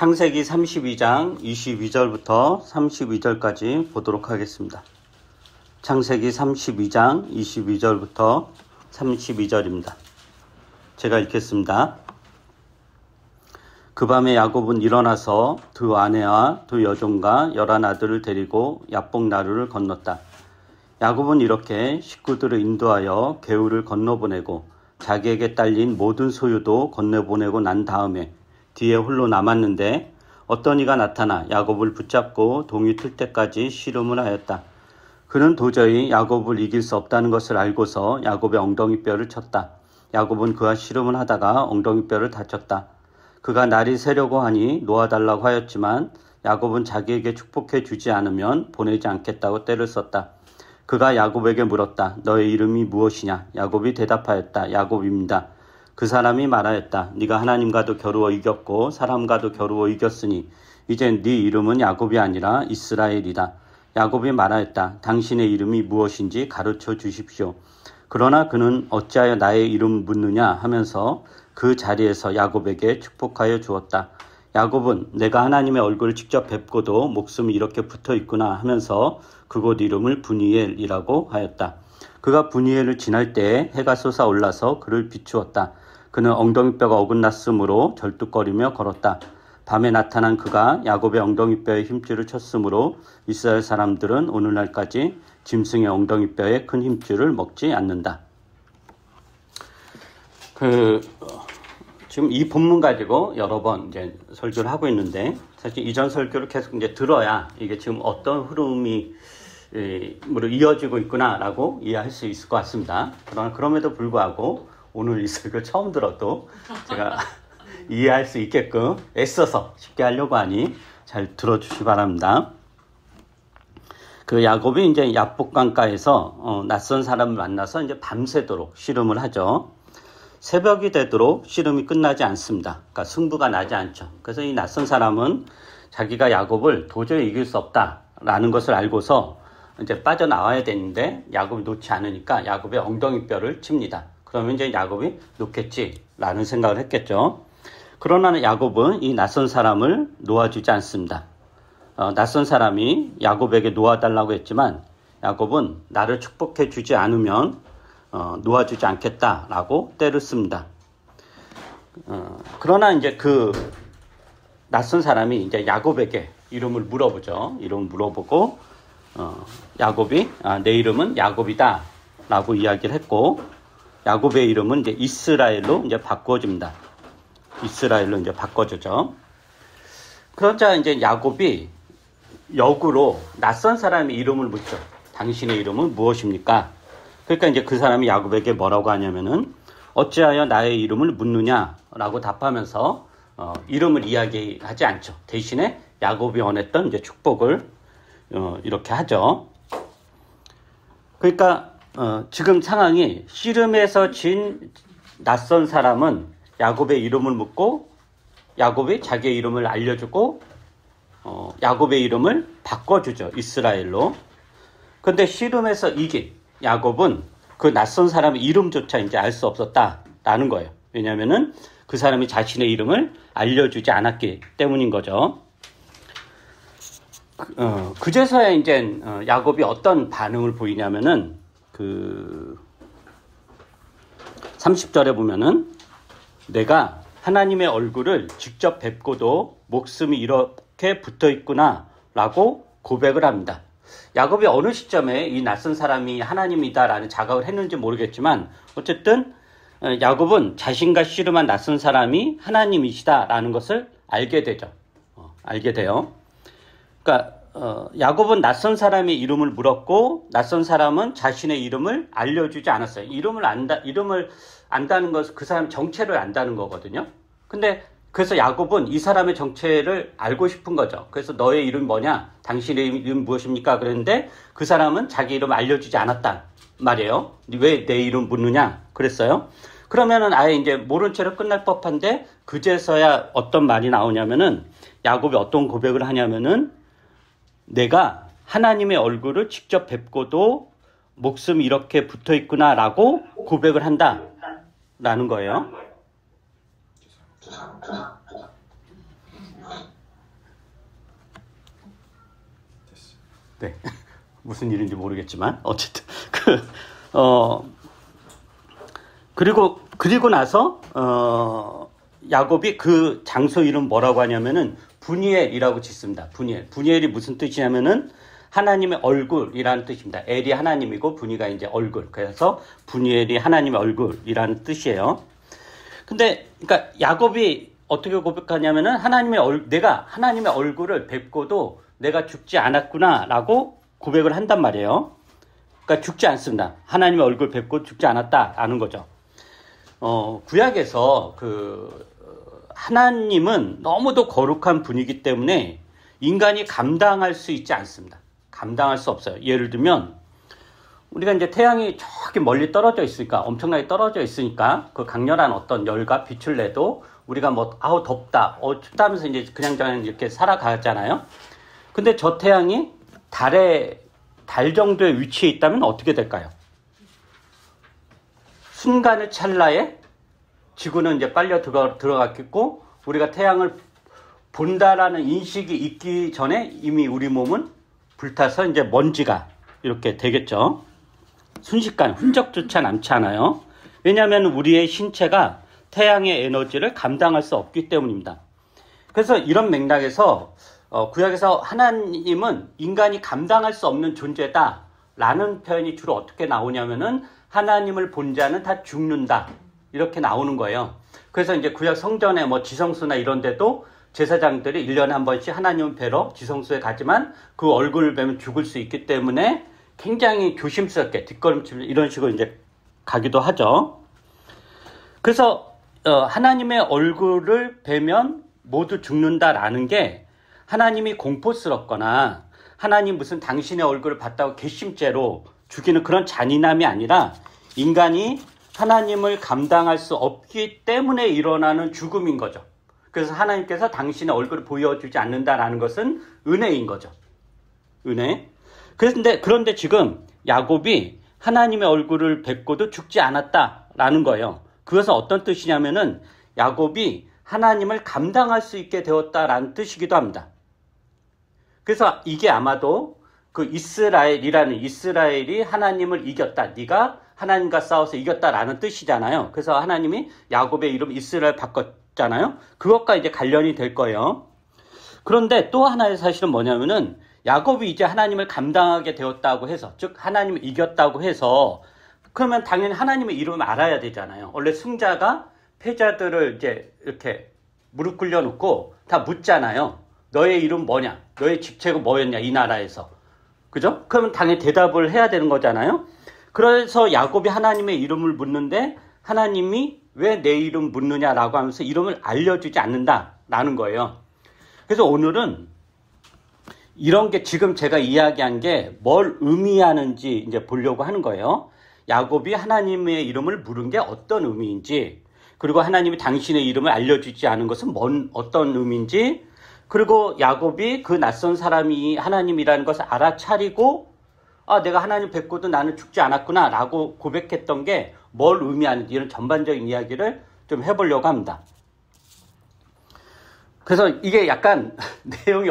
창세기 32장 22절부터 32절까지 보도록 하겠습니다. 창세기 32장 22절부터 32절입니다. 제가 읽겠습니다. 그 밤에 야곱은 일어나서 두 아내와 두 여종과 11 아들을 데리고 야복 나루를 건넜다. 야곱은 이렇게 식구들을 인도하여 개울을 건너보내고 자기에게 딸린 모든 소유도 건너보내고 난 다음에 뒤에 홀로 남았는데 어떤 이가 나타나 야곱을 붙잡고 동이 틀 때까지 씨름을 하였다. 그는 도저히 야곱을 이길 수 없다는 것을 알고서 야곱의 엉덩이뼈를 쳤다. 야곱은 그와 씨름을 하다가 엉덩이뼈를 다쳤다. 그가 날이 새려고 하니 놓아달라고 하였지만 야곱은 자기에게 축복해 주지 않으면 보내지 않겠다고 떼를 썼다. 그가 야곱에게 물었다. 너의 이름이 무엇이냐? 야곱이 대답하였다. 야곱입니다. 그 사람이 말하였다. 네가 하나님과도 겨루어 이겼고 사람과도 겨루어 이겼으니 이제 네 이름은 야곱이 아니라 이스라엘이다. 야곱이 말하였다. 당신의 이름이 무엇인지 가르쳐 주십시오. 그러나 그는 어찌하여 나의 이름 묻느냐 하면서 그 자리에서 야곱에게 축복하여 주었다. 야곱은 내가 하나님의 얼굴을 직접 뵙고도 목숨이 이렇게 붙어 있구나 하면서 그곳 이름을 브니엘이라고 하였다. 그가 브니엘을 지날 때에 해가 솟아올라서 그를 비추었다. 그는 엉덩이뼈가 어긋났으므로 절뚝거리며 걸었다. 밤에 나타난 그가 야곱의 엉덩이뼈에 힘줄을 쳤으므로 이스라엘 사람들은 오늘날까지 짐승의 엉덩이뼈에 큰 힘줄을 먹지 않는다. 지금 이 본문 가지고 여러 번 이제 설교를 하고 있는데 사실 이전 설교를 계속 이제 들어야 이게 지금 어떤 흐름이 이어지고 있구나라고 이해할 수 있을 것 같습니다. 그러나 그럼에도 불구하고 오늘 이 설교 처음 들어도 제가 이해할 수 있게끔 애써서 쉽게 하려고 하니 잘 들어주시기 바랍니다. 그 야곱이 이제 야복강가에서 낯선 사람을 만나서 이제 밤새도록 씨름을 하죠. 새벽이 되도록 씨름이 끝나지 않습니다. 그러니까 승부가 나지 않죠. 그래서 이 낯선 사람은 자기가 야곱을 도저히 이길 수 없다라는 것을 알고서 이제 빠져나와야 되는데 야곱이 놓지 않으니까 야곱의 엉덩이뼈를 칩니다. 그러면 이제 야곱이 놓겠지라는 생각을 했겠죠. 그러나 야곱은 이 낯선 사람을 놓아주지 않습니다. 낯선 사람이 야곱에게 놓아달라고 했지만 야곱은 나를 축복해 주지 않으면 놓아주지 않겠다라고 떼를 씁니다. 그러나 이제 그 낯선 사람이 이제 야곱에게 이름을 물어보죠. 이름을 물어보고 야곱이 내 이름은 야곱이다라고 이야기를 했고 야곱의 이름은 이제 이스라엘로 이제 바꿔줍니다. 이스라엘로 이제 바꿔주죠. 그러자 이제 야곱이 역으로 낯선 사람의 이름을 묻죠. 당신의 이름은 무엇입니까? 그러니까 이제 그 사람이 야곱에게 뭐라고 하냐면은 어찌하여 나의 이름을 묻느냐라고 답하면서 이름을 이야기하지 않죠. 대신에 야곱이 원했던 이제 축복을 이렇게 하죠. 그러니까 지금 상황이 씨름에서 진 낯선 사람은 야곱의 이름을 묻고 야곱이 자기의 이름을 알려주고 야곱의 이름을 바꿔주죠. 이스라엘로. 근데 씨름에서 이긴 야곱은 그 낯선 사람의 이름조차 이제 알 수 없었다라는 거예요. 왜냐하면은 그 사람이 자신의 이름을 알려주지 않았기 때문인 거죠. 그제서야 이제 야곱이 어떤 반응을 보이냐면은 그 30절에 보면은 내가 하나님의 얼굴을 직접 뵙고도 목숨이 이렇게 붙어 있구나 라고 고백을 합니다. 야곱이 어느 시점에 이 낯선 사람이 하나님이다라는 자각을 했는지 모르겠지만 어쨌든 야곱은 자신과 씨름한 낯선 사람이 하나님이시다라는 것을 알게 되죠. 알게 돼요. 그러니까 야곱은 낯선 사람의 이름을 물었고 낯선 사람은 자신의 이름을 알려주지 않았어요. 이름을 안다는 것은 그 사람 정체를 안다는 거거든요. 근데 그래서 야곱은 이 사람의 정체를 알고 싶은 거죠. 그래서 너의 이름 뭐냐? 당신의 이름 무엇입니까? 그랬는데 그 사람은 자기 이름 알려주지 않았단 말이에요. 왜 내 이름 묻느냐? 그랬어요. 그러면은 아예 이제 모른 채로 끝날 법한데 그제서야 어떤 말이 나오냐면은 야곱이 어떤 고백을 하냐면은 내가 하나님의 얼굴을 직접 뵙고도 목숨이 이렇게 붙어 있구나라고 고백을 한다라는 거예요. 네. 무슨 일인지 모르겠지만 어쨌든 그리고 나서 야곱이 그 장소 이름 뭐라고 하냐면은 분이엘이라고 짓습니다. 분이엘이 무슨 뜻이냐면은 하나님의 얼굴이라는 뜻입니다. 엘이 하나님이고 분이가 이제 얼굴. 그래서 분이엘이 하나님의 얼굴이라는 뜻이에요. 근데 그러니까 야곱이 어떻게 고백하냐면은 내가 하나님의 얼굴을 뵙고도 내가 죽지 않았구나라고 고백을 한단 말이에요. 그러니까 죽지 않습니다. 하나님의 얼굴 뵙고 죽지 않았다라는 거죠. 구약에서 하나님은 너무도 거룩한 분이기 때문에 인간이 감당할 수 있지 않습니다. 감당할 수 없어요. 예를 들면 우리가 이제 태양이 저기 멀리 떨어져 있으니까, 엄청나게 떨어져 있으니까 그 강렬한 어떤 열과 빛을 내도 우리가 뭐 아우 덥다, 춥다 하면서 이제 그냥 이렇게 살아가잖아요. 근데 저 태양이 달 정도의 위치에 있다면 어떻게 될까요? 순간의 찰나에 지구는 이제 빨려 들어갔겠고, 우리가 태양을 본다라는 인식이 있기 전에 이미 우리 몸은 불타서 이제 먼지가 이렇게 되겠죠. 순식간 흔적조차 남지 않아요. 왜냐하면 우리의 신체가 태양의 에너지를 감당할 수 없기 때문입니다. 그래서 이런 맥락에서 구약에서 하나님은 인간이 감당할 수 없는 존재다라는 표현이 주로 어떻게 나오냐면은 하나님을 본 자는 다 죽는다, 이렇게 나오는 거예요. 그래서 이제 구약 성전에 뭐 지성소나 이런 데도 제사장들이 1년에 한 번씩 하나님을 뵈러 지성소에 가지만 그 얼굴을 뵈면 죽을 수 있기 때문에 굉장히 조심스럽게 뒷걸음질 이런 식으로 이제 가기도 하죠. 그래서 하나님의 얼굴을 뵈면 모두 죽는다라는 게 하나님이 공포스럽거나 하나님 무슨 당신의 얼굴을 봤다고 괘씸죄로 죽이는 그런 잔인함이 아니라 인간이 하나님을 감당할 수 없기 때문에 일어나는 죽음인 거죠. 그래서 하나님께서 당신의 얼굴을 보여주지 않는다라는 것은 은혜인 거죠. 은혜. 그런데 지금 야곱이 하나님의 얼굴을 뵙고도 죽지 않았다라는 거예요. 그것은 어떤 뜻이냐면은 야곱이 하나님을 감당할 수 있게 되었다라는 뜻이기도 합니다. 그래서 이게 아마도 그 이스라엘이 하나님을 이겼다, 네가 하나님과 싸워서 이겼다라는 뜻이잖아요. 그래서 하나님이 야곱의 이름 이스라엘 바꿨잖아요. 그것과 이제 관련이 될 거예요. 그런데 또 하나의 사실은 뭐냐면은 야곱이 이제 하나님을 감당하게 되었다고 해서, 즉 하나님을 이겼다고 해서, 그러면 당연히 하나님의 이름을 알아야 되잖아요. 원래 승자가 패자들을 이제 이렇게 무릎 꿇려놓고 다 묻잖아요. 너의 이름 뭐냐? 너의 직책은 뭐였냐? 이 나라에서. 그죠? 그러면 당연히 대답을 해야 되는 거잖아요. 그래서 야곱이 하나님의 이름을 묻는데 하나님이 왜 내 이름 묻느냐라고 하면서 이름을 알려주지 않는다라는 거예요. 그래서 오늘은 이런 게 지금 제가 이야기한 게 뭘 의미하는지 이제 보려고 하는 거예요. 야곱이 하나님의 이름을 물은 게 어떤 의미인지, 그리고 하나님이 당신의 이름을 알려주지 않은 것은 어떤 의미인지, 그리고 야곱이 그 낯선 사람이 하나님이라는 것을 알아차리고 내가 하나님 뵙고도 나는 죽지 않았구나 라고 고백했던 게 뭘 의미하는지, 이런 전반적인 이야기를 좀 해보려고 합니다. 그래서 이게 약간 내용이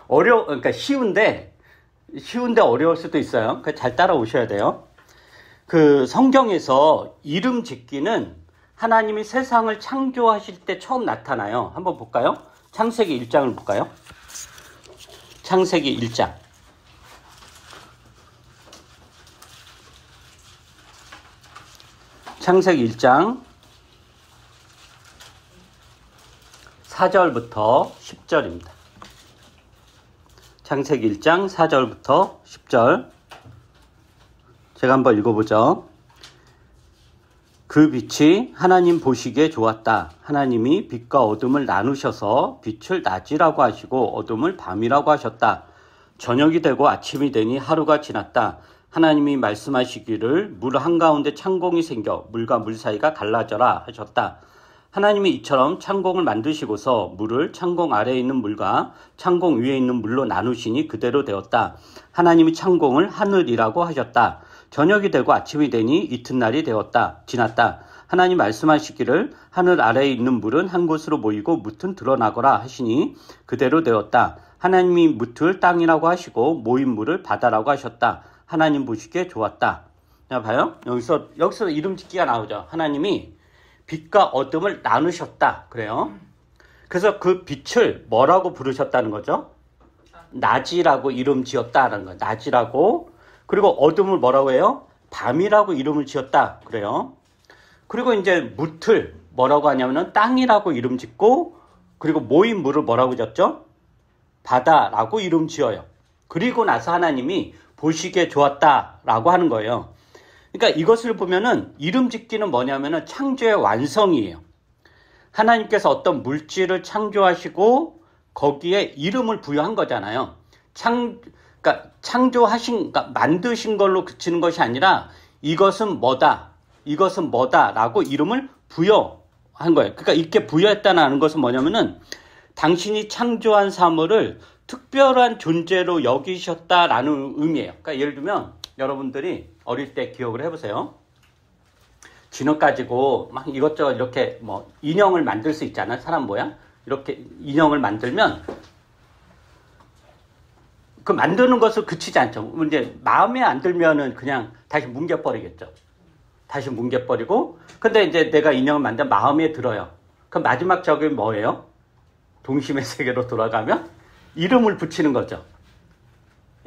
그러니까 쉬운데 어려울 수도 있어요. 그러니까 잘 따라오셔야 돼요. 그 성경에서 이름 짓기는 하나님이 세상을 창조하실 때 처음 나타나요. 한번 볼까요? 창세기 1장을 볼까요? 창세기 1장. 창세기 1장 4절부터 10절입니다. 창세기 1장 4절부터 10절. 제가 한번 읽어보죠. 그 빛이 하나님 보시기에 좋았다. 하나님이 빛과 어둠을 나누셔서 빛을 낮이라고 하시고 어둠을 밤이라고 하셨다. 저녁이 되고 아침이 되니 하루가 지났다. 하나님이 말씀하시기를 물 한가운데 창공이 생겨 물과 물 사이가 갈라져라 하셨다. 하나님이 이처럼 창공을 만드시고서 물을 창공 아래에 있는 물과 창공 위에 있는 물로 나누시니 그대로 되었다. 하나님이 창공을 하늘이라고 하셨다. 저녁이 되고 아침이 되니 이튿날이 지났다. 하나님 말씀하시기를 하늘 아래에 있는 물은 한 곳으로 모이고 뭇은 드러나거라 하시니 그대로 되었다. 하나님이 뭇을 땅이라고 하시고 모인 물을 바다라고 하셨다. 하나님 보시기에 좋았다. 자, 봐요. 여기서 이름 짓기가 나오죠. 하나님이 빛과 어둠을 나누셨다. 그래요. 그래서 그 빛을 뭐라고 부르셨다는 거죠? 낮이라고 이름 지었다라는 거예요. 낮이라고. 그리고 어둠을 뭐라고 해요? 밤이라고 이름을 지었다. 그래요. 그리고 이제 뭇을 뭐라고 하냐면은 땅이라고 이름 짓고, 그리고 모인 물을 뭐라고 지었죠? 바다라고 이름 지어요. 그리고 나서 하나님이 보시기에 좋았다라고 하는 거예요. 그러니까 이것을 보면은 이름 짓기는 뭐냐면은 창조의 완성이에요. 하나님께서 어떤 물질을 창조하시고 거기에 이름을 부여한 거잖아요. 그러니까 그러니까 만드신 걸로 그치는 것이 아니라 이것은 뭐다라고 이름을 부여한 거예요. 그러니까 이렇게 부여했다는 것은 뭐냐면은 당신이 창조한 사물을 특별한 존재로 여기셨다라는 의미예요. 그러니까 예를 들면 여러분들이 어릴 때 기억을 해보세요. 진흙 가지고 막 이것저것 이렇게 뭐 인형을 만들 수 있잖아요. 사람 모양. 이렇게 인형을 만들면 그 만드는 것을 그치지 않죠. 이제 마음에 안 들면은 그냥 다시 뭉개버리겠죠. 다시 뭉개버리고. 근데 이제 내가 인형을 만들면 마음에 들어요. 그럼 마지막 적이 뭐예요? 동심의 세계로 돌아가면 이름을 붙이는 거죠.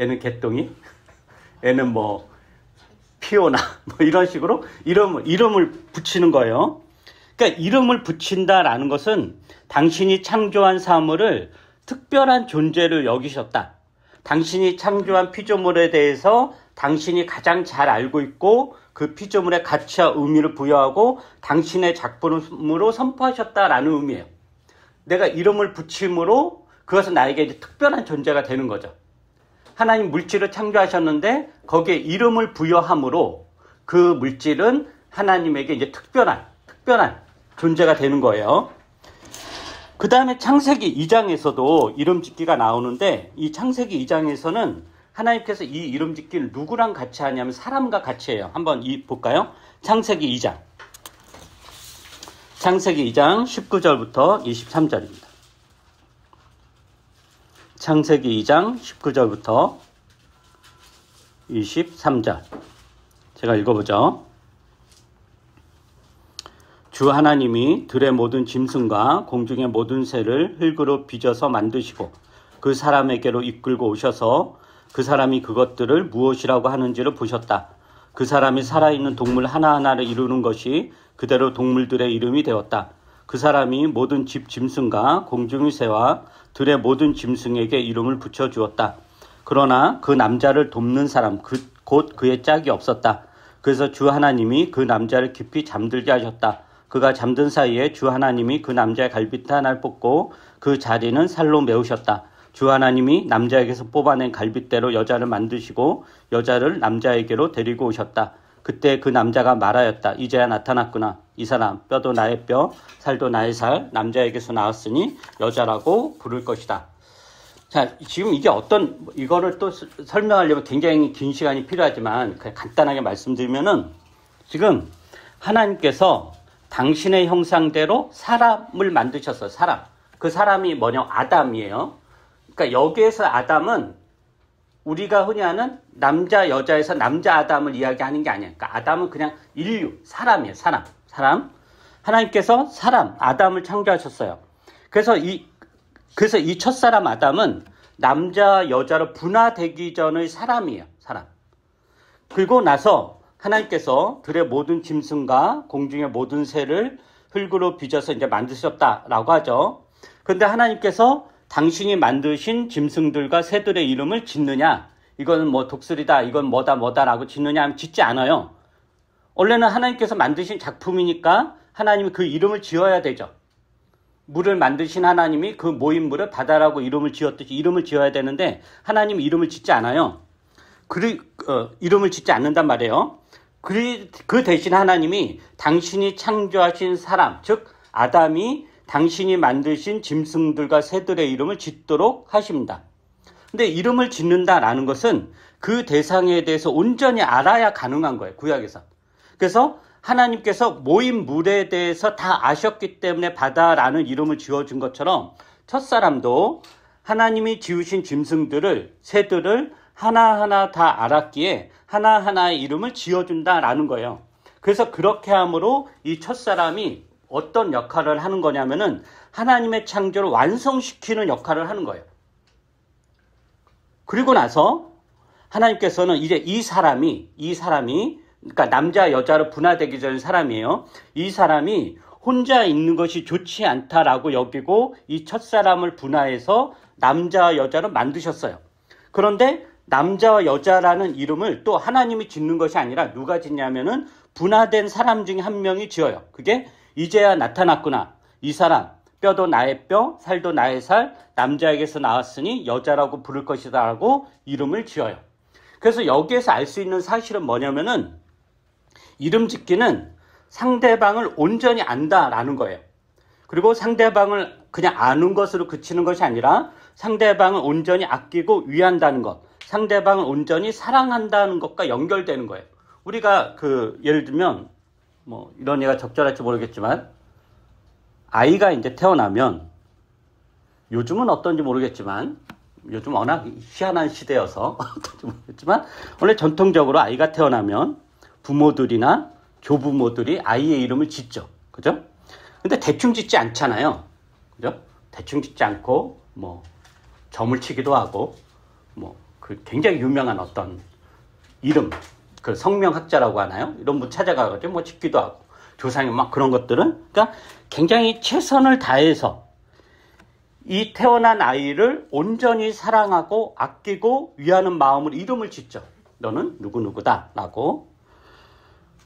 얘는 개똥이, 얘는 뭐 피오나 뭐 이런 식으로 이름을 붙이는 거예요. 그러니까 이름을 붙인다라는 것은 당신이 창조한 사물을 특별한 존재를 여기셨다. 당신이 창조한 피조물에 대해서 당신이 가장 잘 알고 있고 그 피조물의 가치와 의미를 부여하고 당신의 작품으로 선포하셨다라는 의미예요. 내가 이름을 붙임으로 그것은 나에게 이제 특별한 존재가 되는 거죠. 하나님 물질을 창조하셨는데 거기에 이름을 부여함으로 그 물질은 하나님에게 이제 특별한 존재가 되는 거예요. 그 다음에 창세기 2장에서도 이름 짓기가 나오는데 이 창세기 2장에서는 하나님께서 이 이름 짓기를 누구랑 같이 하냐면 사람과 같이 해요. 한번 볼까요? 창세기 2장. 창세기 2장 19절부터 23절입니다. 창세기 2장 19절부터 23절. 제가 읽어보죠. 주 하나님이 들의 모든 짐승과 공중의 모든 새를 흙으로 빚어서 만드시고 그 사람에게로 이끌고 오셔서 그 사람이 그것들을 무엇이라고 하는지를 보셨다. 그 사람이 살아있는 동물 하나하나를 이루는 것이 그대로 동물들의 이름이 되었다. 그 사람이 모든 집 짐승과 공중의 새와 들의 모든 짐승에게 이름을 붙여주었다. 그러나 그 남자를 돕는 사람 곧 그의 짝이 없었다. 그래서 주 하나님이 그 남자를 깊이 잠들게 하셨다. 그가 잠든 사이에 주 하나님이 그 남자의 갈빗대 하나를 뽑고 그 자리는 살로 메우셨다. 주 하나님이 남자에게서 뽑아낸 갈빗대로 여자를 만드시고 여자를 남자에게로 데리고 오셨다. 그때 그 남자가 말하였다. 이제야 나타났구나. 이 사람 뼈도 나의 뼈, 살도 나의 살, 남자에게서 나왔으니 여자라고 부를 것이다. 자, 지금 이게 이거를 또 설명하려면 굉장히 긴 시간이 필요하지만 그냥 간단하게 말씀드리면은 지금 하나님께서 당신의 형상대로 사람을 만드셨어요. 사람. 그 사람이 뭐냐? 아담이에요. 그러니까 여기에서 아담은 우리가 흔히 하는 남자, 여자에서 남자 아담을 이야기하는 게 아니에요. 그러니까 아담은 그냥 인류, 사람이에요. 사람. 하나님께서 아담을 창조하셨어요. 그래서 이 첫사람 아담은 남자, 여자로 분화되기 전의 사람이에요. 사람. 그리고 나서 하나님께서 들의 모든 짐승과 공중의 모든 새를 흙으로 빚어서 이제 만드셨다라고 하죠. 그런데 하나님께서 당신이 만드신 짐승들과 새들의 이름을 짓느냐? 이거는 뭐 독수리다, 이건 뭐다라고 짓느냐 하면 짓지 않아요. 원래는 하나님께서 만드신 작품이니까 하나님이 그 이름을 지어야 되죠. 물을 만드신 하나님이 그 모인 물을 바다라고 이름을 지었듯이 이름을 지어야 되는데 하나님이 이름을 짓지 않아요. 이름을 짓지 않는단 말이에요. 그 대신 하나님이 당신이 창조하신 사람, 즉 아담이 당신이 만드신 짐승들과 새들의 이름을 짓도록 하십니다. 근데 이름을 짓는다라는 것은 그 대상에 대해서 온전히 알아야 가능한 거예요. 구약에서. 그래서 하나님께서 모인 물에 대해서 다 아셨기 때문에 바다라는 이름을 지어준 것처럼 첫사람도 하나님이 지으신 짐승들을, 새들을 하나하나 다 알았기에 하나하나의 이름을 지어준다라는 거예요. 그래서 그렇게 함으로 이 첫사람이 어떤 역할을 하는 거냐면은 하나님의 창조를 완성시키는 역할을 하는 거예요. 그리고 나서 하나님께서는 이제 이 사람이 그러니까 남자 여자로 분화되기 전 사람이에요. 이 사람이 혼자 있는 것이 좋지 않다라고 여기고 이 첫사람을 분화해서 남자 여자로 만드셨어요. 그런데 남자와 여자라는 이름을 또 하나님이 짓는 것이 아니라 누가 짓냐면은 분화된 사람 중에 한 명이 지어요. 그게 이제야 나타났구나. 이 사람 뼈도 나의 뼈, 살도 나의 살, 남자에게서 나왔으니 여자라고 부를 것이다 라고 이름을 지어요. 그래서 여기에서 알 수 있는 사실은 뭐냐면은 이름 짓기는 상대방을 온전히 안다라는 거예요. 그리고 상대방을 그냥 아는 것으로 그치는 것이 아니라 상대방을 온전히 아끼고 위한다는 것, 상대방을 온전히 사랑한다는 것과 연결되는 거예요. 우리가 예를 들면 뭐 이런 얘기가 적절할지 모르겠지만 아이가 이제 태어나면 요즘은 어떤지 모르겠지만 요즘 워낙 희한한 시대여서 어떤지 모르겠지만 원래 전통적으로 아이가 태어나면 부모들이나 조부모들이 아이의 이름을 짓죠. 그죠? 근데 대충 짓지 않잖아요. 그죠? 대충 짓지 않고 뭐 점을 치기도 하고 뭐 굉장히 유명한 어떤 이름, 성명학자라고 하나요? 이런 분 찾아가가지고 뭐 짓기도 하고 조상이 막 그런 것들은 그러니까 굉장히 최선을 다해서 이 태어난 아이를 온전히 사랑하고 아끼고 위하는 마음으로 이름을 짓죠. 너는 누구누구다 라고.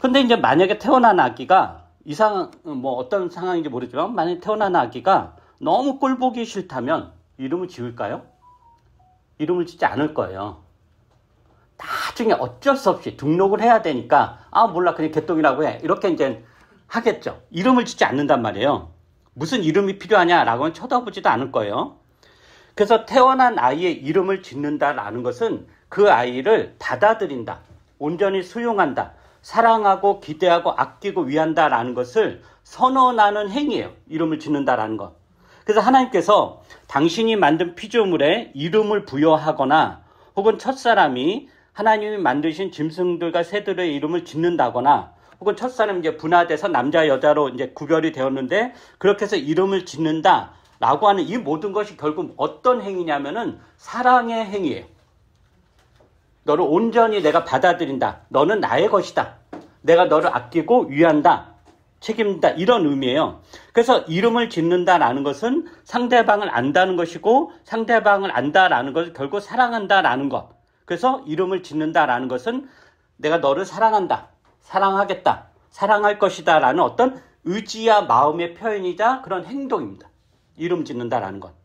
근데 이제 만약에 태어난 아기가 뭐 어떤 상황인지 모르지만 만약에 태어난 아기가 너무 꼴보기 싫다면 이름을 지을까요? 이름을 짓지 않을 거예요. 나중에 어쩔 수 없이 등록을 해야 되니까 몰라 그냥 개똥이라고 해 이렇게 이제 하겠죠. 이름을 짓지 않는단 말이에요. 무슨 이름이 필요하냐라고는 쳐다보지도 않을 거예요. 그래서 태어난 아이의 이름을 짓는다라는 것은 그 아이를 받아들인다, 온전히 수용한다, 사랑하고 기대하고 아끼고 위한다라는 것을 선언하는 행위예요. 이름을 짓는다라는 것. 그래서 하나님께서 당신이 만든 피조물에 이름을 부여하거나 혹은 첫사람이 하나님이 만드신 짐승들과 새들의 이름을 짓는다거나 혹은 첫사람이 이제 분화돼서 남자 여자로 이제 구별이 되었는데 그렇게 해서 이름을 짓는다라고 하는 이 모든 것이 결국 어떤 행위냐면은 사랑의 행위예요. 너를 온전히 내가 받아들인다. 너는 나의 것이다. 내가 너를 아끼고 위한다. 책임진다. 이런 의미예요. 그래서 이름을 짓는다라는 것은 상대방을 안다는 것이고 상대방을 안다라는 것은 결국 사랑한다라는 것. 그래서 이름을 짓는다라는 것은 내가 너를 사랑한다. 사랑하겠다. 사랑할 것이다. 라는 어떤 의지와 마음의 표현이자 그런 행동입니다. 이름 짓는다라는 것.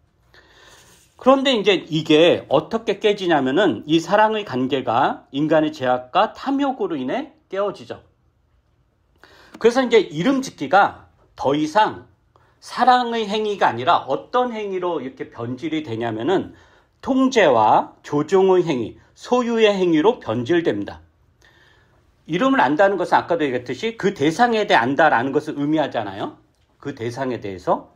그런데 이제 이게 어떻게 깨지냐면은 이 사랑의 관계가 인간의 죄악과 탐욕으로 인해 깨어지죠. 그래서 이제 이름 짓기가 더 이상 사랑의 행위가 아니라 어떤 행위로 이렇게 변질이 되냐면은 통제와 조종의 행위, 소유의 행위로 변질됩니다. 이름을 안다는 것은 아까도 얘기했듯이 그 대상에 대해 안다라는 것을 의미하잖아요. 그 대상에 대해서.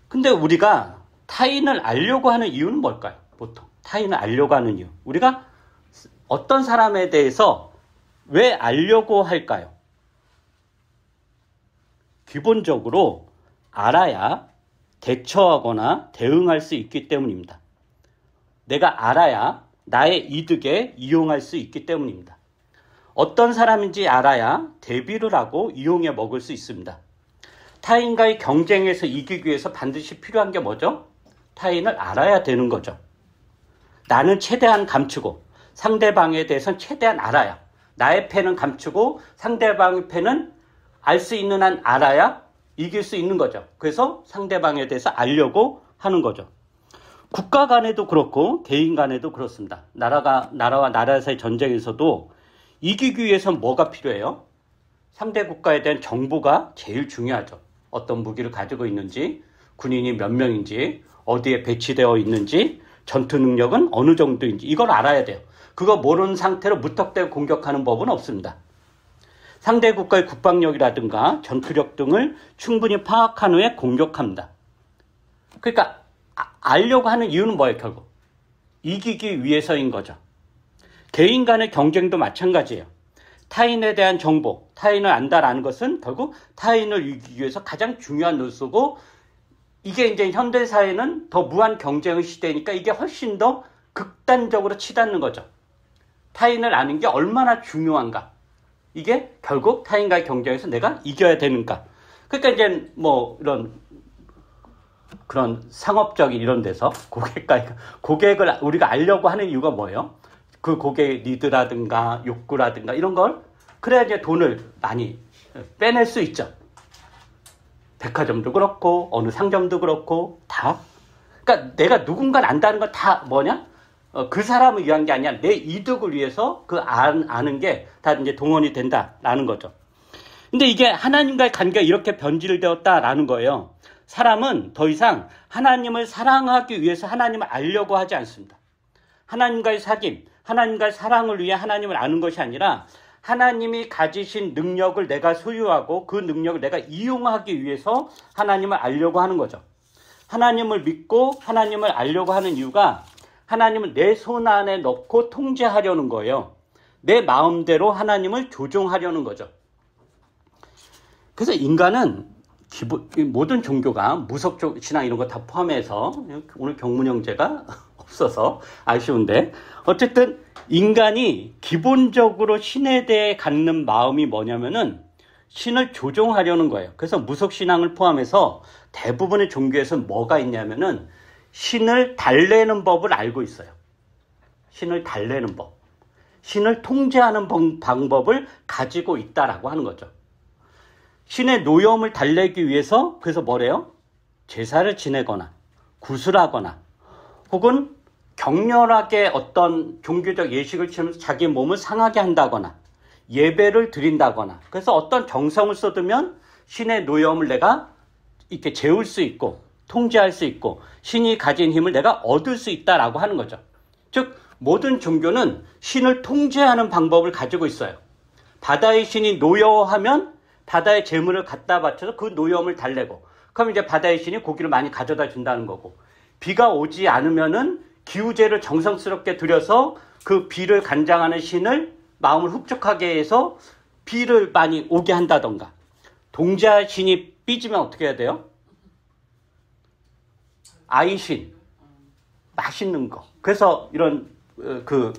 근데 우리가 타인을 알려고 하는 이유는 뭘까요? 보통 타인을 알려고 하는 이유. 우리가 어떤 사람에 대해서 왜 알려고 할까요? 기본적으로 알아야 대처하거나 대응할 수 있기 때문입니다. 내가 알아야 나의 이득에 이용할 수 있기 때문입니다. 어떤 사람인지 알아야 대비를 하고 이용해 먹을 수 있습니다. 타인과의 경쟁에서 이기기 위해서 반드시 필요한 게 뭐죠? 타인을 알아야 되는 거죠. 나는 최대한 감추고 상대방에 대해서는 최대한 알아야, 나의 패는 감추고 상대방의 패는 알 수 있는 한 알아야 이길 수 있는 거죠. 그래서 상대방에 대해서 알려고 하는 거죠. 국가 간에도 그렇고 개인 간에도 그렇습니다. 나라와 나라에서의 전쟁에서도 이기기 위해서는 뭐가 필요해요? 상대 국가에 대한 정보가 제일 중요하죠. 어떤 무기를 가지고 있는지, 군인이 몇 명인지, 어디에 배치되어 있는지, 전투 능력은 어느 정도인지 이걸 알아야 돼요. 그거 모르는 상태로 무턱대고 공격하는 법은 없습니다. 상대 국가의 국방력이라든가 전투력 등을 충분히 파악한 후에 공격합니다. 그러니까 알려고 하는 이유는 뭐예요? 결국 이기기 위해서인 거죠. 개인 간의 경쟁도 마찬가지예요. 타인에 대한 정보, 타인을 안다라는 것은 결국 타인을 이기기 위해서 가장 중요한 요소고, 이게 이제 현대사회는 더 무한 경쟁의 시대니까 이게 훨씬 더 극단적으로 치닫는 거죠. 타인을 아는 게 얼마나 중요한가. 이게 결국 타인과의 경쟁에서 내가 이겨야 되는가. 그러니까 이제 뭐 이런 그런 상업적인 이런 데서 고객을 우리가 알려고 하는 이유가 뭐예요? 그 고객의 니드라든가 욕구라든가 이런 걸 그래야 이제 돈을 많이 빼낼 수 있죠. 백화점도 그렇고 어느 상점도 그렇고 다. 그러니까 내가 누군가를 안다는 건 다 뭐냐? 그 사람을 위한 게 아니라 내 이득을 위해서 그 아는 게 다 이제 동원이 된다라는 거죠. 근데 이게 하나님과의 관계가 이렇게 변질되었다라는 거예요. 사람은 더 이상 하나님을 사랑하기 위해서 하나님을 알려고 하지 않습니다. 하나님과의 사귐, 하나님과의 사랑을 위해 하나님을 아는 것이 아니라 하나님이 가지신 능력을 내가 소유하고 그 능력을 내가 이용하기 위해서 하나님을 알려고 하는 거죠. 하나님을 믿고 하나님을 알려고 하는 이유가 하나님을 내 손 안에 넣고 통제하려는 거예요. 내 마음대로 하나님을 조종하려는 거죠. 그래서 인간은 모든 종교가 무속적 신앙 이런 거 다 포함해서, 오늘 경문 형제가 없어서 아쉬운데, 어쨌든 인간이 기본적으로 신에 대해 갖는 마음이 뭐냐면은 신을 조종하려는 거예요. 그래서 무속신앙을 포함해서 대부분의 종교에서는 뭐가 있냐면은 신을 달래는 법을 알고 있어요. 신을 달래는 법. 신을 통제하는 방법을 가지고 있다라고 하는 거죠. 신의 노여움을 달래기 위해서 그래서 뭐래요? 제사를 지내거나 구슬하거나 혹은 격렬하게 어떤 종교적 예식을 치면서 자기 몸을 상하게 한다거나 예배를 드린다거나, 그래서 어떤 정성을 쏟으면 신의 노여움을 내가 이렇게 재울 수 있고 통제할 수 있고 신이 가진 힘을 내가 얻을 수 있다라고 하는 거죠. 즉 모든 종교는 신을 통제하는 방법을 가지고 있어요. 바다의 신이 노여워하면 바다의 재물을 갖다 바쳐서 그 노여움을 달래고, 그럼 이제 바다의 신이 고기를 많이 가져다 준다는 거고, 비가 오지 않으면은 기우제를 정성스럽게 드려서 그 비를 간장하는 신을 마음을 흡족하게 해서 비를 많이 오게 한다던가, 동자 신이 삐지면 어떻게 해야 돼요? 아이신, 맛있는 거. 그래서 이런 굿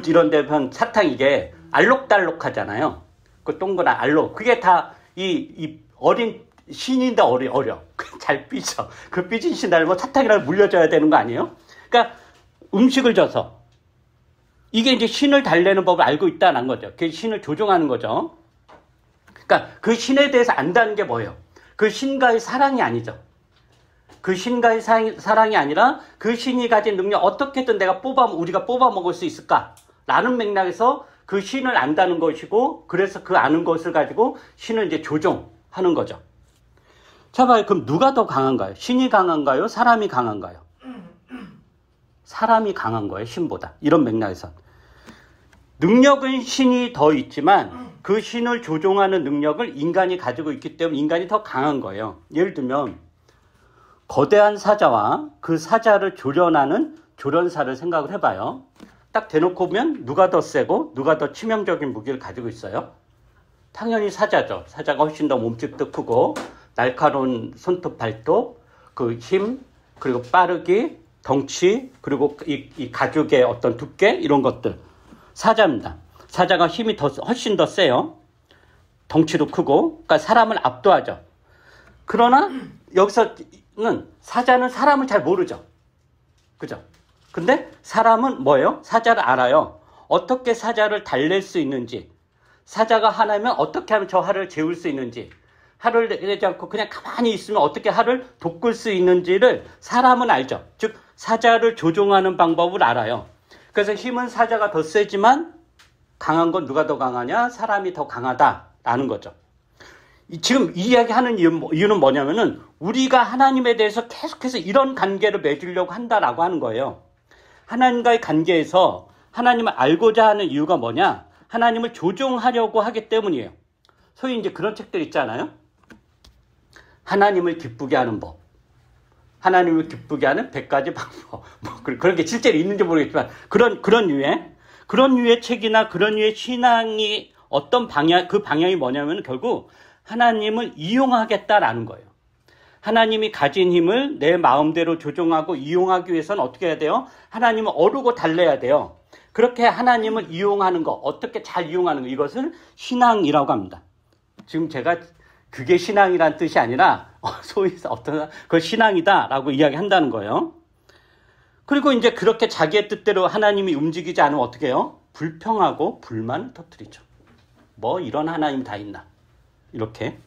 이런 데 보면 사탕 이게 알록달록 하잖아요. 그 동그란 알록. 그게 다 이 어린 신인데 어려. 잘 삐져. 그 삐진 신을 뭐 사탕이라도 물려줘야 되는 거 아니에요? 그러니까 음식을 줘서 이게 이제 신을 달래는 법을 알고 있다는 거죠. 그 신을 조종하는 거죠. 그러니까 그 신에 대해서 안다는 게 뭐예요? 그 신과의 사랑이 아니죠. 그 신과의 사랑이 아니라 그 신이 가진 능력 어떻게든 우리가 뽑아 먹을 수 있을까라는 맥락에서 그 신을 안다는 것이고, 그래서 그 아는 것을 가지고 신을 이제 조종하는 거죠. 자, 봐요. 그럼 누가 더 강한가요? 신이 강한가요? 사람이 강한가요? 사람이 강한 거예요, 신보다. 이런 맥락에서. 능력은 신이 더 있지만 그 신을 조종하는 능력을 인간이 가지고 있기 때문에 인간이 더 강한 거예요. 예를 들면 거대한 사자와 그 사자를 조련하는 조련사를 생각을 해봐요. 딱 대놓고 보면 누가 더 세고 누가 더 치명적인 무기를 가지고 있어요? 당연히 사자죠. 사자가 훨씬 더 몸집도 크고 날카로운 손톱, 발톱, 그 힘, 그리고 빠르기, 덩치, 그리고 이 가죽의 어떤 두께, 이런 것들. 사자입니다. 사자가 힘이 훨씬 더 세요. 덩치도 크고, 그러니까 사람을 압도하죠. 그러나 여기서는 사자는 사람을 잘 모르죠. 그죠? 근데 사람은 뭐예요? 사자를 알아요. 어떻게 사자를 달랠 수 있는지, 사자가 하나면 어떻게 하면 저 알을 재울 수 있는지, 알을 내지 않고 그냥 가만히 있으면 어떻게 알을 돋굴 수 있는지를 사람은 알죠. 즉 사자를 조종하는 방법을 알아요. 그래서 힘은 사자가 더 세지만 강한 건 누가 더 강하냐? 사람이 더 강하다라는 거죠. 지금 이 이야기하는 이유는 뭐냐면은 우리가 하나님에 대해서 계속해서 이런 관계를 맺으려고 한다라고 하는 거예요. 하나님과의 관계에서 하나님을 알고자 하는 이유가 뭐냐? 하나님을 조종하려고 하기 때문이에요. 소위 이제 그런 책들 있잖아요. 하나님을 기쁘게 하는 법. 하나님을 기쁘게 하는 100가지 방법. 뭐 그런 게 실제로 있는지 모르겠지만 그런 유의 책이나 그런 유의 신앙이 어떤 방향, 그 방향이 뭐냐면 결국 하나님을 이용하겠다라는 거예요. 하나님이 가진 힘을 내 마음대로 조종하고 이용하기 위해서는 어떻게 해야 돼요? 하나님을 어루고 달래야 돼요. 그렇게 하나님을 이용하는 거, 어떻게 잘 이용하는 거, 이것을 신앙이라고 합니다. 지금 제가 그게 신앙이란 뜻이 아니라 소위 어떤 그 신앙이다라고 이야기한다는 거예요. 그리고 이제 그렇게 자기의 뜻대로 하나님이 움직이지 않으면 어떻게 해요? 불평하고 불만을 터뜨리죠. 뭐 이런 하나님 다 있나? 이렇게.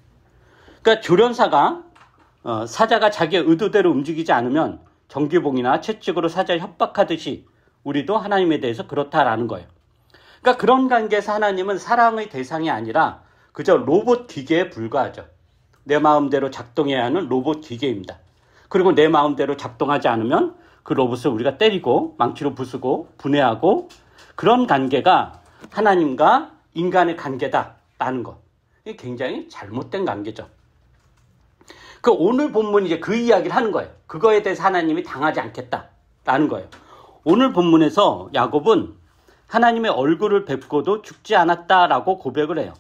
그러니까 조련사가 사자가 자기의 의도대로 움직이지 않으면 정규봉이나 채찍으로 사자를 협박하듯이 우리도 하나님에 대해서 그렇다라는 거예요. 그러니까 그런 관계에서 하나님은 사랑의 대상이 아니라 그저 로봇 기계에 불과하죠. 내 마음대로 작동해야 하는 로봇 기계입니다. 그리고 내 마음대로 작동하지 않으면 그 로봇을 우리가 때리고 망치로 부수고 분해하고 그런 관계가 하나님과 인간의 관계다라는 것. 이게 굉장히 잘못된 관계죠. 그 오늘 본문이 이제 그 이야기를 하는 거예요. 그거에 대해서 하나님이 당하지 않겠다라는 거예요. 오늘 본문에서 야곱은 하나님의 얼굴을 뵙고도 죽지 않았다라고 고백을 해요.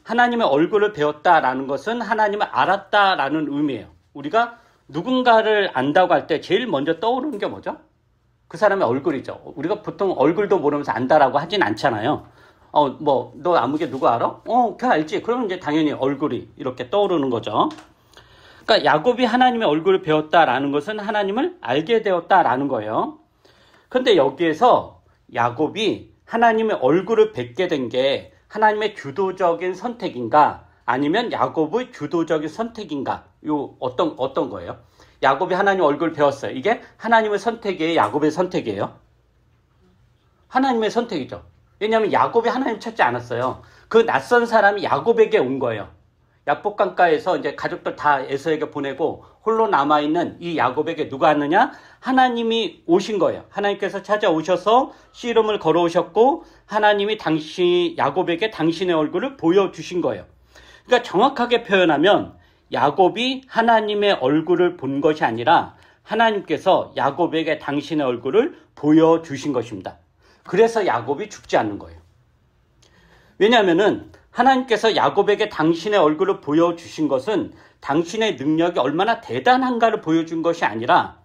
하나님의 얼굴을 배웠다라는 것은 하나님을 알았다라는 의미예요. 우리가 누군가를 안다고 할 때 제일 먼저 떠오르는 게 뭐죠? 그 사람의 얼굴이죠. 우리가 보통 얼굴도 모르면서 안다라고 하진 않잖아요. 너 아무개 누구 알아? 걔 알지. 그러면 이제 당연히 얼굴이 이렇게 떠오르는 거죠. 그러니까 야곱이 하나님의 얼굴을 배웠다라는 것은 하나님을 알게 되었다라는 거예요. 그런데 여기에서 야곱이 하나님의 얼굴을 뵙게 된 게 하나님의 주도적인 선택인가 아니면 야곱의 주도적인 선택인가? 어떤 거예요? 야곱이 하나님 얼굴을 배웠어요. 이게 하나님의 선택이에요? 야곱의 선택이에요? 하나님의 선택이죠. 왜냐하면 야곱이 하나님 찾지 않았어요. 그 낯선 사람이 야곱에게 온 거예요. 야복강가에서 이제 가족들 다 에서에게 보내고 홀로 남아있는 이 야곱에게 누가 왔느냐? 하나님이 오신 거예요. 하나님께서 찾아오셔서 씨름을 걸어오셨고 하나님이 야곱에게 당신의 얼굴을 보여주신 거예요. 그러니까 정확하게 표현하면 야곱이 하나님의 얼굴을 본 것이 아니라 하나님께서 야곱에게 당신의 얼굴을 보여주신 것입니다. 그래서 야곱이 죽지 않는 거예요. 왜냐하면은 하나님께서 야곱에게 당신의 얼굴을 보여주신 것은 당신의 능력이 얼마나 대단한가를 보여준 것이 아니라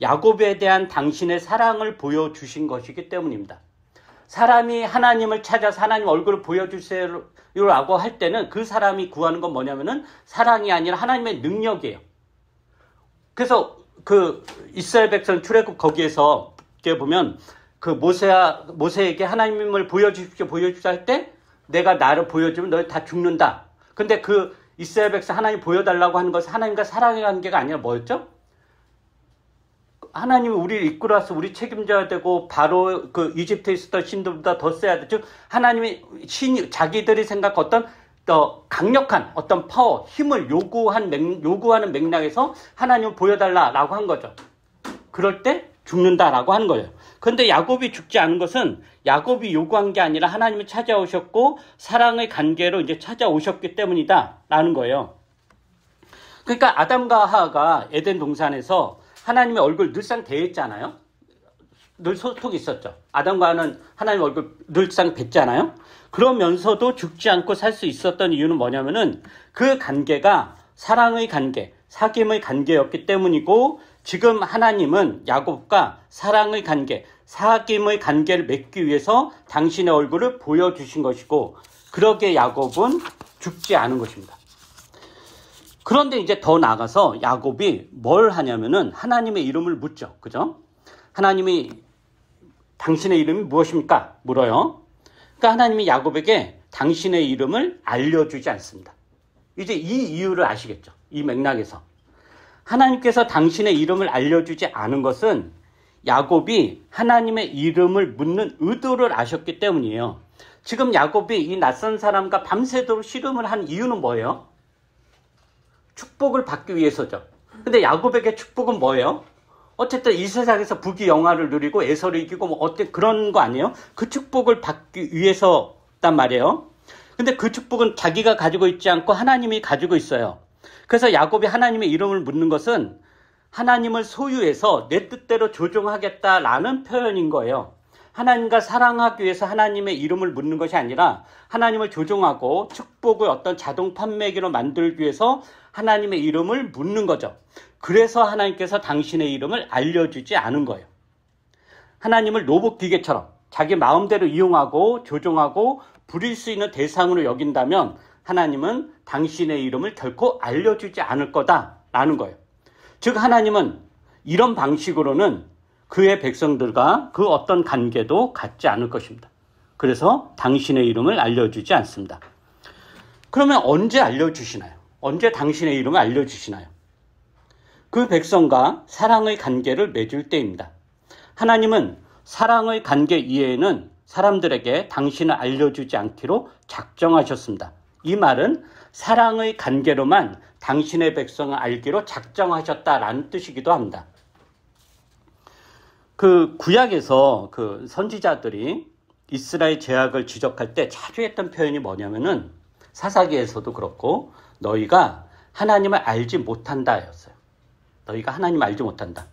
야곱에 대한 당신의 사랑을 보여주신 것이기 때문입니다. 사람이 하나님을 찾아서 하나님 얼굴을 보여주세요라고 할 때는 그 사람이 구하는 건 뭐냐면은 사랑이 아니라 하나님의 능력이에요. 그래서 그 이스라엘 백성 출애굽 거기에서 보면 그 모세에게 하나님을 보여주십시오 할 때 내가 나를 보여주면 너희 다 죽는다. 근데 그 이스라엘 백성 하나님 보여달라고 하는 것은 하나님과 사랑의 관계가 아니라 뭐였죠? 하나님이 우리를 이끌어와서 우리 책임져야 되고 바로 그 이집트에 있었던 신들보다 더 세야 되죠. 하나님이 자기들이 생각한 어떤 더 강력한 어떤 파워, 힘을 요구하는 맥락에서 하나님을 보여달라라고 한 거죠. 그럴 때 죽는다라고 하는 거예요. 그런데 야곱이 죽지 않은 것은 야곱이 요구한 게 아니라 하나님이 찾아오셨고 사랑의 관계로 이제 찾아오셨기 때문이다라는 거예요. 그러니까 아담과 하와가 에덴 동산에서 하나님의 얼굴 늘상 대했잖아요. 늘 소통이 있었죠. 아담과 하와는 하나님의 얼굴 늘상 뵀잖아요. 그러면서도 죽지 않고 살 수 있었던 이유는 뭐냐면은 그 관계가 사랑의 관계, 사귐의 관계였기 때문이고 지금 하나님은 야곱과 사랑의 관계, 사귐의 관계를 맺기 위해서 당신의 얼굴을 보여주신 것이고 그러기에 야곱은 죽지 않은 것입니다. 그런데 이제 더 나아가서 야곱이 뭘 하냐면은 하나님의 이름을 묻죠. 그죠? 하나님이 당신의 이름이 무엇입니까? 물어요. 그러니까 하나님이 야곱에게 당신의 이름을 알려주지 않습니다. 이제 이 이유를 아시겠죠? 이 맥락에서. 하나님께서 당신의 이름을 알려주지 않은 것은 야곱이 하나님의 이름을 묻는 의도를 아셨기 때문이에요. 지금 야곱이 이 낯선 사람과 밤새도록 씨름을 한 이유는 뭐예요? 축복을 받기 위해서죠. 근데 야곱에게 축복은 뭐예요? 어쨌든 이 세상에서 부귀영화를 누리고 에서를 이기고 뭐 어때 그런 거 아니에요? 그 축복을 받기 위해서 있단 말이에요. 근데 그 축복은 자기가 가지고 있지 않고 하나님이 가지고 있어요. 그래서 야곱이 하나님의 이름을 묻는 것은 하나님을 소유해서 내 뜻대로 조종하겠다라는 표현인 거예요. 하나님과 사랑하기 위해서 하나님의 이름을 묻는 것이 아니라 하나님을 조종하고 축복을 어떤 자동 판매기로 만들기 위해서 하나님의 이름을 묻는 거죠. 그래서 하나님께서 당신의 이름을 알려주지 않은 거예요. 하나님을 로봇 기계처럼 자기 마음대로 이용하고 조종하고 부릴 수 있는 대상으로 여긴다면 하나님은 당신의 이름을 결코 알려주지 않을 거다라는 거예요. 즉 하나님은 이런 방식으로는 그의 백성들과 그 어떤 관계도 갖지 않을 것입니다. 그래서 당신의 이름을 알려주지 않습니다. 그러면 언제 알려주시나요? 언제 당신의 이름을 알려주시나요? 그 백성과 사랑의 관계를 맺을 때입니다. 하나님은 사랑의 관계 이외에는 사람들에게 당신을 알려주지 않기로 작정하셨습니다. 이 말은 사랑의 관계로만 당신의 백성을 알기로 작정하셨다라는 뜻이기도 합니다. 그 구약에서 그 선지자들이 이스라엘 죄악을 지적할 때 자주 했던 표현이 뭐냐면은 사사기에서도 그렇고 너희가 하나님을 알지 못한다였어요. 너희가 하나님을 알지 못한다.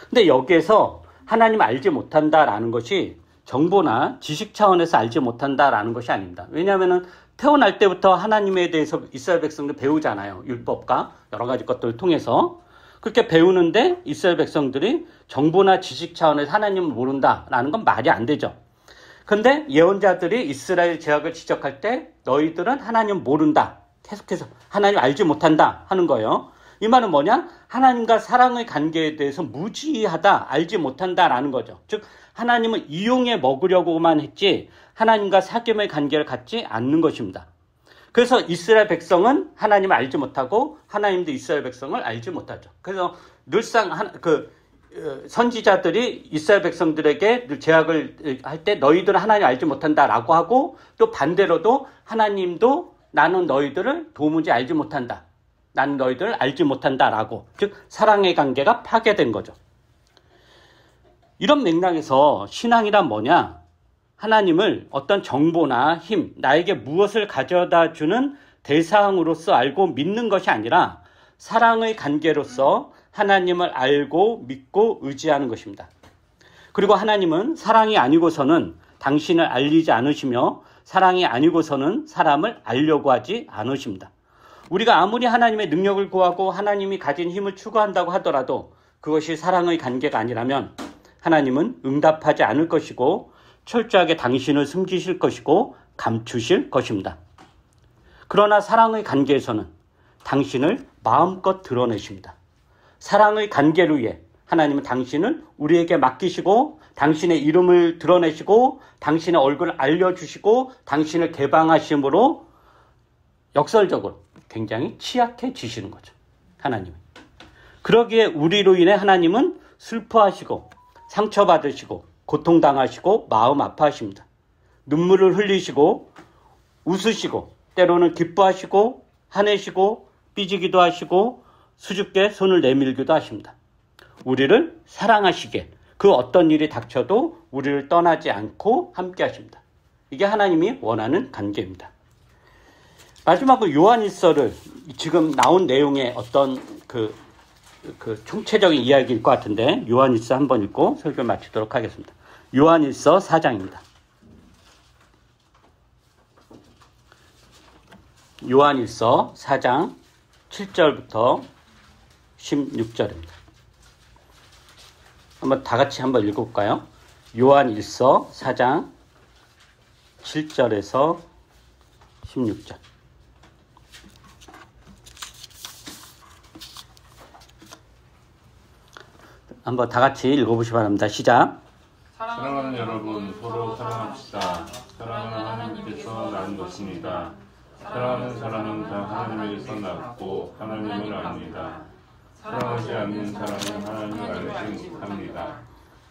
근데 여기에서 하나님을 알지 못한다라는 것이 정보나 지식 차원에서 알지 못한다라는 것이 아닙니다. 왜냐하면은 태어날 때부터 하나님에 대해서 이스라엘 백성들 배우잖아요. 율법과 여러 가지 것들을 통해서. 그렇게 배우는데 이스라엘 백성들이 정보나 지식 차원에서 하나님을 모른다라는 건 말이 안 되죠. 그런데 예언자들이 이스라엘 죄악을 지적할 때 너희들은 하나님 모른다. 계속해서 하나님 알지 못한다 하는 거예요. 이 말은 뭐냐? 하나님과 사랑의 관계에 대해서 무지하다, 알지 못한다라는 거죠. 즉 하나님을 이용해 먹으려고만 했지 하나님과 사귐의 관계를 갖지 않는 것입니다. 그래서 이스라엘 백성은 하나님을 알지 못하고 하나님도 이스라엘 백성을 알지 못하죠. 그래서 늘상 선지자들이 이스라엘 백성들에게 죄악을 할 때 너희들은 하나님 알지 못한다라고 하고 또 반대로도 하나님도 나는 너희들을 도무지 알지 못한다. 나는 너희들을 알지 못한다라고. 즉 사랑의 관계가 파괴된 거죠. 이런 맥락에서 신앙이란 뭐냐? 하나님을 어떤 정보나 힘, 나에게 무엇을 가져다 주는 대상으로서 알고 믿는 것이 아니라 사랑의 관계로서 하나님을 알고 믿고 의지하는 것입니다. 그리고 하나님은 사랑이 아니고서는 당신을 알리지 않으시며 사랑이 아니고서는 사람을 알려고 하지 않으십니다. 우리가 아무리 하나님의 능력을 구하고 하나님이 가진 힘을 추구한다고 하더라도 그것이 사랑의 관계가 아니라면 하나님은 응답하지 않을 것이고 철저하게 당신을 숨기실 것이고 감추실 것입니다. 그러나 사랑의 관계에서는 당신을 마음껏 드러내십니다. 사랑의 관계를 위해 하나님은 당신을 우리에게 맡기시고 당신의 이름을 드러내시고 당신의 얼굴을 알려주시고 당신을 개방하심으로 역설적으로 굉장히 취약해지시는 거죠. 하나님은. 그러기에 우리로 인해 하나님은 슬퍼하시고 상처받으시고 고통당하시고 마음 아파하십니다. 눈물을 흘리시고 웃으시고 때로는 기뻐하시고 화내시고 삐지기도 하시고 수줍게 손을 내밀기도 하십니다. 우리를 사랑하시게 그 어떤 일이 닥쳐도 우리를 떠나지 않고 함께 하십니다. 이게 하나님이 원하는 관계입니다. 마지막으로 요한일서를 지금 나온 내용의 어떤 그 총체적인 이야기일 것 같은데 요한일서 한번 읽고 설교 마치도록 하겠습니다. 요한일서 4장입니다. 요한일서 4장 7절부터 16절입니다. 한번 다 같이 한번 읽어볼까요? 요한일서 4장 7절에서 16절. 한번 다 같이 읽어보시기 바랍니다. 시작. 사랑하는 여러분, 서로 사랑합시다. 사랑은 하나님께서 낳은 것입니다. 사랑하는 사람은 다 하나님에게서 낳고 하나님을 압니다. 사랑하지 않는 사람은 하나님을 알지 못합니다.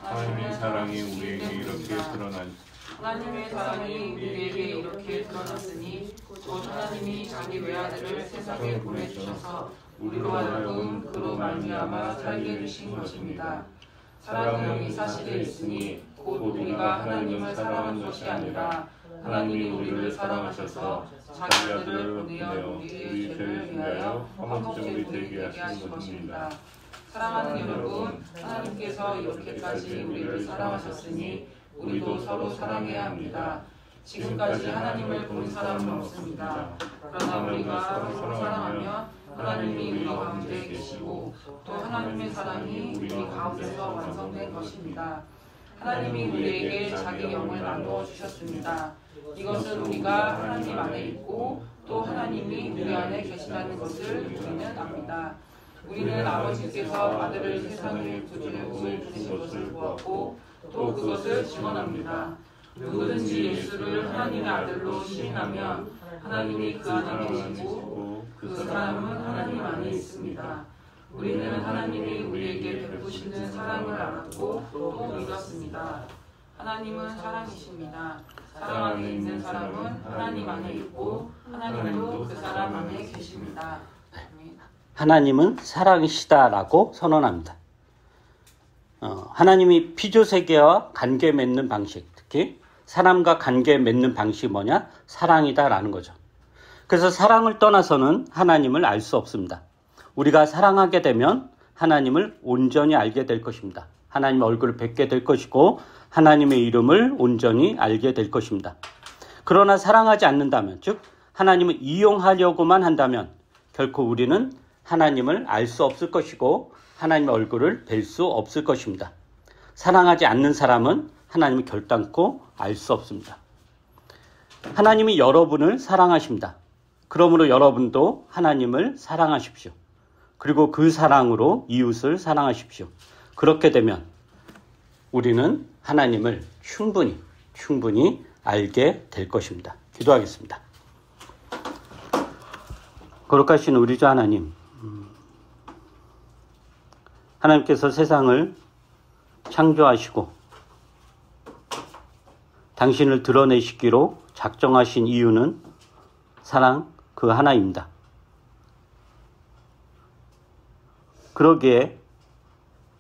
하나님의 사랑이 우리에게 이렇게 드러난 하나님의 사랑이 우리에게 이렇게 드러났으니 곧 하나님이 자기 외아들을 세상에 보내주셔서 우리로 하여금 그로 말미암아 살게 되신 것입니다. 사랑은 이 사실에 있으니 곧 우리가 하나님을 사랑한 것이 아니라 하나님이 우리를 사랑하셔서 자기 아들을 보내어 우리 죄를 위하여 화목제물이 되게 하신 것입니다. 사랑하는 여러분, 하나님께서 이렇게까지 우리를 사랑하셨으니 우리도 서로 사랑해야 합니다. 지금까지 하나님을 본 사람은 없습니다. 그러나 우리가 서로 사랑하면 하나님이 우리 가운데 계시고 또 하나님의 사랑이 우리 가운데서 완성된 것입니다. 하나님이 우리에게 자기 영을 나누어 주셨습니다. 이것은 우리가 하나님 안에 있고 또 하나님이 우리 안에 계시다는 것을 우리는 압니다. 우리는 아버지께서 아들을 세상에 구주로 보내주신 것을 보았고 또 그것을 증언합니다. 누구든지 예수를 하나님의 아들로 시인하면 하나님이 그 안에 계시고 그 사람은 하나님 안에 있습니다. 우리는 하나님이 우리에게 베푸시는 사랑을 알았고 또 믿었습니다. 하나님은 사랑이십니다. 사랑 안에 있는 사람은 하나님 안에 있고 하나님도 그 사람 안에 계십니다. 하나님은 사랑이시다라고 선언합니다. 하나님이 피조세계와 관계 맺는 방식, 특히 사람과 관계 맺는 방식이 뭐냐? 사랑이다라는 거죠. 그래서 사랑을 떠나서는 하나님을 알 수 없습니다. 우리가 사랑하게 되면 하나님을 온전히 알게 될 것입니다. 하나님의 얼굴을 뵙게 될 것이고 하나님의 이름을 온전히 알게 될 것입니다. 그러나 사랑하지 않는다면, 즉 하나님을 이용하려고만 한다면 결코 우리는 하나님을 알 수 없을 것이고 하나님의 얼굴을 뵐 수 없을 것입니다. 사랑하지 않는 사람은 하나님을 결단코 알 수 없습니다. 하나님이 여러분을 사랑하십니다. 그러므로 여러분도 하나님을 사랑하십시오. 그리고 그 사랑으로 이웃을 사랑하십시오. 그렇게 되면 우리는 하나님을 충분히 알게 될 것입니다. 기도하겠습니다. 거룩하신 우리 주 하나님, 하나님께서 세상을 창조하시고 당신을 드러내시기로 작정하신 이유는 사랑 그 하나입니다. 그러기에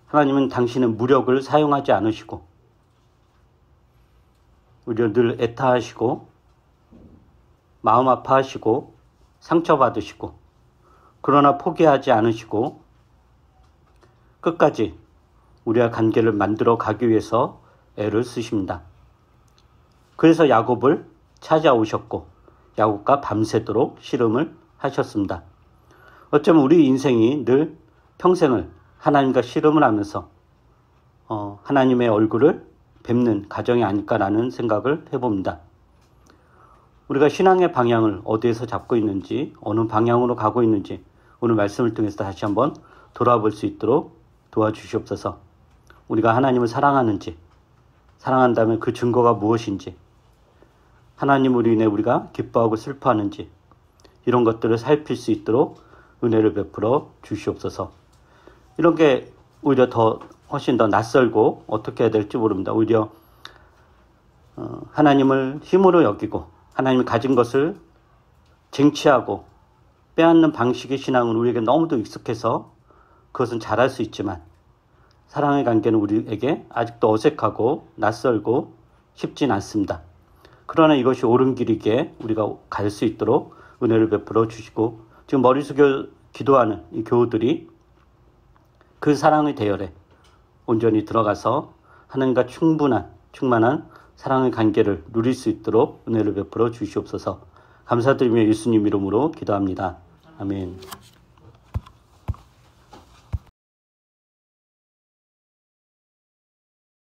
하나님은 당신의 무력을 사용하지 않으시고 우리를 늘 애타하시고 마음 아파하시고 상처받으시고 그러나 포기하지 않으시고 끝까지 우리와 관계를 만들어 가기 위해서 애를 쓰십니다. 그래서 야곱을 찾아오셨고 야곱과 밤새도록 씨름을 하셨습니다. 어쩌면 우리 인생이 늘 평생을 하나님과 씨름을 하면서 하나님의 얼굴을 뵙는 가정이 아닐까라는 생각을 해봅니다. 우리가 신앙의 방향을 어디에서 잡고 있는지, 어느 방향으로 가고 있는지 오늘 말씀을 통해서 다시 한번 돌아볼 수 있도록 도와주시옵소서. 우리가 하나님을 사랑하는지, 사랑한다면 그 증거가 무엇인지, 하나님으로 인해 우리가 기뻐하고 슬퍼하는지 이런 것들을 살필 수 있도록 은혜를 베풀어 주시옵소서. 이런 게 오히려 훨씬 더 낯설고 어떻게 해야 될지 모릅니다. 오히려 하나님을 힘으로 여기고 하나님이 가진 것을 쟁취하고 빼앗는 방식의 신앙은 우리에게 너무도 익숙해서 그것은 잘할 수 있지만 사랑의 관계는 우리에게 아직도 어색하고 낯설고 쉽진 않습니다. 그러나 이것이 옳은 길이기에 우리가 갈 수 있도록 은혜를 베풀어 주시고 지금 머리 숙여 기도하는 이 교우들이 그 사랑의 대열에 온전히 들어가서 하나님과 충만한 사랑의 관계를 누릴 수 있도록 은혜를 베풀어 주시옵소서. 감사드리며 예수님 이름으로 기도합니다. 아멘.